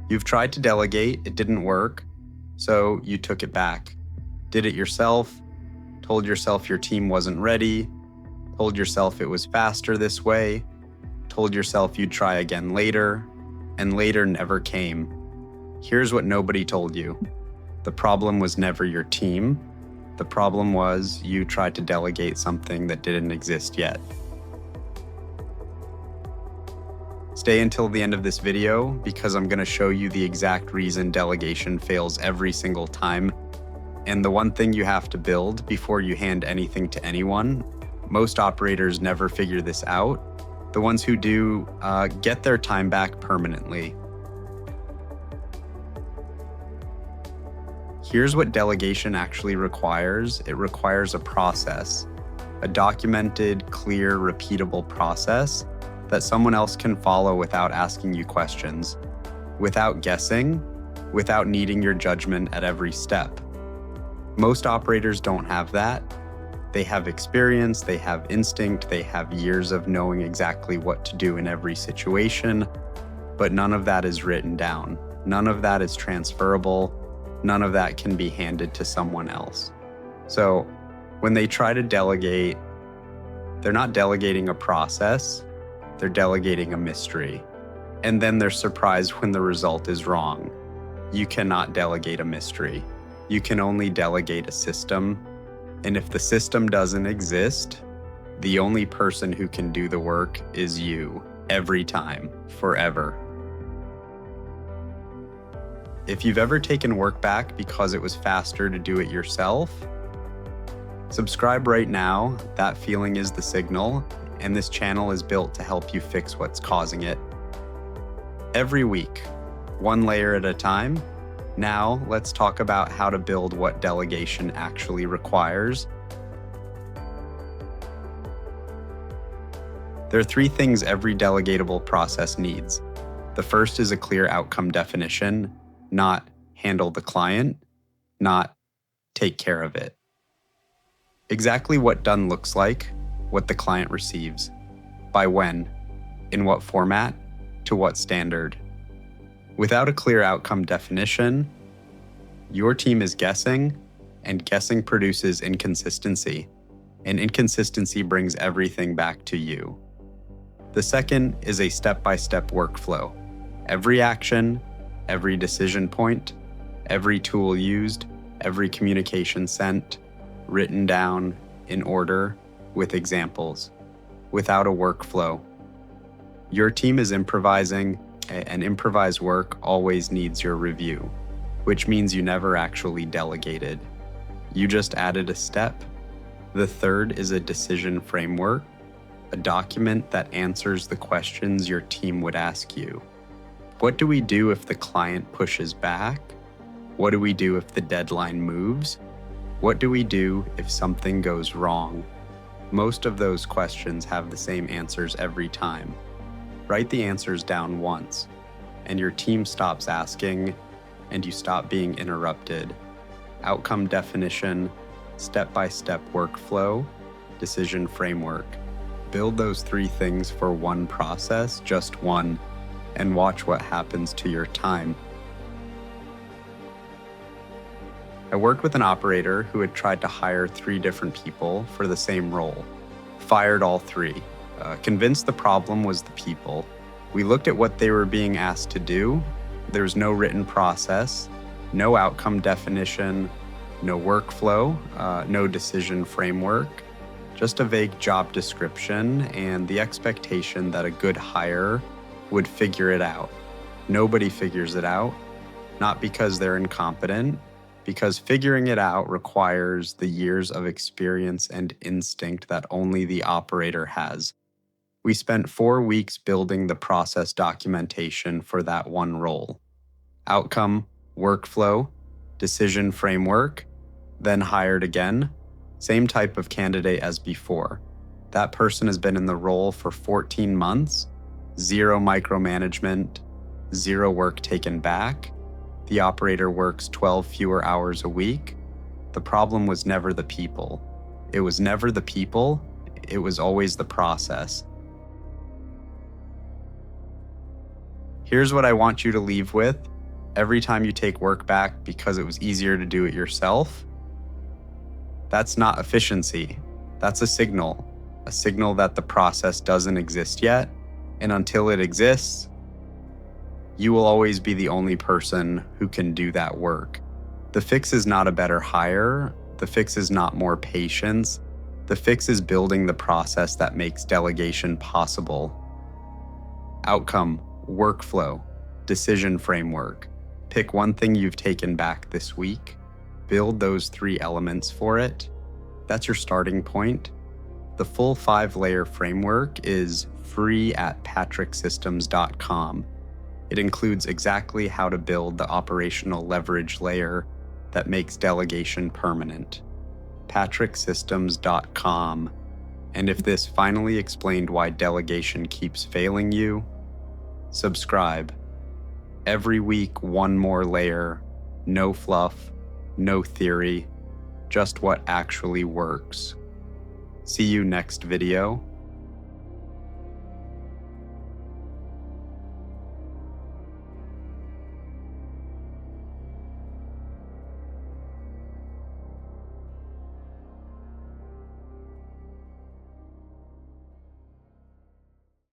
You've tried to delegate, it didn't work, so you took it back. Did it yourself, told yourself your team wasn't ready, told yourself it was faster this way, told yourself you'd try again later, and later never came. Here's what nobody told you. The problem was never your team. The problem was you tried to delegate something that didn't exist yet. Stay until the end of this video because I'm going to show you the exact reason delegation fails every single time. And the one thing you have to build before you hand anything to anyone. Most operators never figure this out. The ones who do get their time back permanently. Here's what delegation actually requires. It requires a process, a documented, clear, repeatable process that someone else can follow without asking you questions, without guessing, without needing your judgment at every step. Most operators don't have that. They have experience, they have instinct, they have years of knowing exactly what to do in every situation, but none of that is written down. None of that is transferable. None of that can be handed to someone else. So when they try to delegate, they're not delegating a process, they're delegating a mystery. And then they're surprised when the result is wrong. You cannot delegate a mystery. You can only delegate a system. And if the system doesn't exist, the only person who can do the work is you, every time, forever. If you've ever taken work back because it was faster to do it yourself, subscribe right now. That feeling is the signal, and this channel is built to help you fix what's causing it. Every week, one layer at a time. Now, let's talk about how to build what delegation actually requires. There are 3 things every delegatable process needs. The first is a clear outcome definition, not handle the client, not take care of it. Exactly what done looks like, what the client receives, by when, in what format, to what standard. Without a clear outcome definition, your team is guessing, and guessing produces inconsistency, and inconsistency brings everything back to you. The second is a step-by-step workflow. Every action, every decision point, every tool used, every communication sent, written down in order with examples, without a workflow. Your team is improvising, and improvised work always needs your review, which means you never actually delegated. You just added a step. The third is a decision framework, a document that answers the questions your team would ask you. What do we do if the client pushes back? What do we do if the deadline moves? What do we do if something goes wrong? Most of those questions have the same answers every time. Write the answers down once, and your team stops asking, and you stop being interrupted. Outcome definition, step-by-step workflow, decision framework. Build those 3 things for one process, just one, and watch what happens to your time. I worked with an operator who had tried to hire 3 different people for the same role. Fired all 3. Convinced the problem was the people. We looked at what they were being asked to do. There was no written process, no outcome definition, no workflow, no decision framework, just a vague job description and the expectation that a good hire would figure it out. Nobody figures it out, not because they're incompetent, because figuring it out requires the years of experience and instinct that only the operator has. We spent 4 weeks building the process documentation for that one role. Outcome, workflow, decision framework, then hired again. Same type of candidate as before. That person has been in the role for 14 months, 0 micromanagement, 0 work taken back. The operator works 12 fewer hours a week. The problem was never the people. It was never the people, it was always the process. Here's what I want you to leave with. every time you take work back because it was easier to do it yourself, that's not efficiency. That's a signal that the process doesn't exist yet. And until it exists, you will always be the only person who can do that work. The fix is not a better hire. The fix is not more patience. The fix is building the process that makes delegation possible. Outcome, workflow, decision framework. Pick one thing you've taken back this week. Build those 3 elements for it. That's your starting point. The full 5-layer framework is free at patricksystems.com. It includes exactly how to build the operational leverage layer that makes delegation permanent. patricksystems.com. And if this finally explained why delegation keeps failing you, subscribe. Every week, one more layer, no fluff, no theory, just what actually works. See you next video.